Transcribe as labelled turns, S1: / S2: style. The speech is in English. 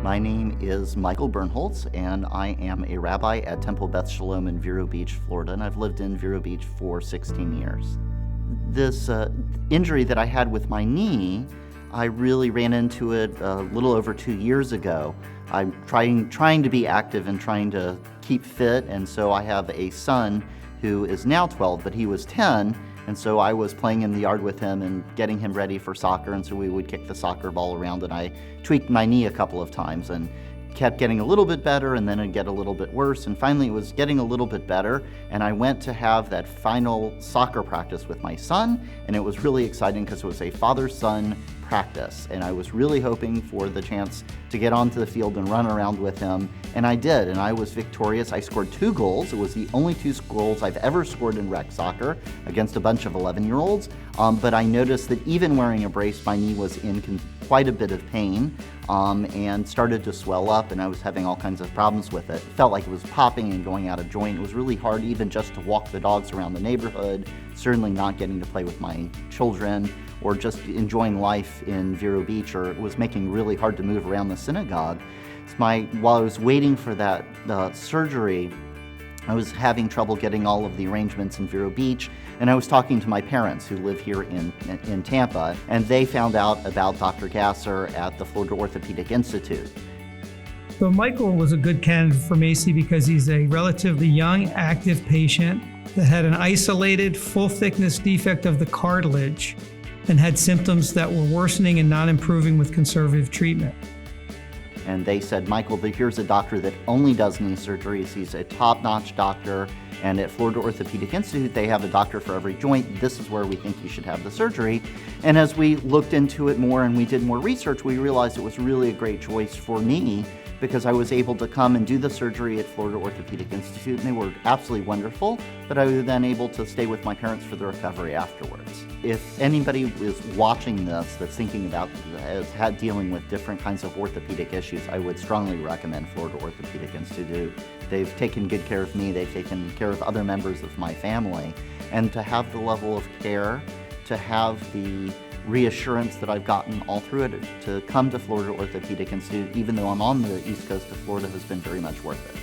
S1: My name is Michael Birnholz, and I am a rabbi at Temple Beth Shalom in Vero Beach, Florida, and I've lived in Vero Beach for 16 years. This injury that I had with my knee, I really ran into it a little over 2 years ago. I'm trying to be active and trying to keep fit, and so I have a son who is now 12, but he was 10, and so I was playing in the yard with him and getting him ready for soccer, and so we would kick the soccer ball around, and I tweaked my knee a couple of times and kept getting a little bit better, and then it'd get a little bit worse, and finally it was getting a little bit better, and I went to have that final soccer practice with my son, and it was really exciting because it was a father-son practice, and I was really hoping for the chance to get onto the field and run around with him, and I did, and I was victorious. I scored 2 goals. It was the only 2 goals I've ever scored in rec soccer against a bunch of 11-year-olds, but I noticed that even wearing a brace, my knee was in quite a bit of pain and started to swell up, and I was having all kinds of problems with it. It felt like it was popping and going out of joint. It was really hard even just to walk the dogs around the neighborhood, certainly not getting to play with my children, or just enjoying life in Vero Beach, or it was making really hard to move around the synagogue. While I was waiting for that surgery, I was having trouble getting all of the arrangements in Vero Beach, and I was talking to my parents who live here in Tampa, and they found out about Dr. Gasser at the Florida Orthopaedic Institute.
S2: So Michael was a good candidate for MACI because he's a relatively young, active patient that had an isolated, full-thickness defect of the cartilage and had symptoms that were worsening and not improving with conservative treatment.
S1: And they said, Michael, here's a doctor that only does knee surgeries. He's a top-notch doctor, and at Florida Orthopaedic Institute, they have a doctor for every joint. This is where we think you should have the surgery. And as we looked into it more and we did more research, we realized it was really a great choice for me because I was able to come and do the surgery at Florida Orthopaedic Institute, and they were absolutely wonderful, but I was then able to stay with my parents for the recovery afterwards. If anybody is watching this that's thinking about dealing with different kinds of orthopedic issues, I would strongly recommend Florida Orthopaedic Institute. They've taken good care of me, they've taken care of other members of my family, and to have the level of care, to have the reassurance that I've gotten all through it, to come to Florida Orthopaedic Institute, even though I'm on the East Coast of Florida, has been very much worth it.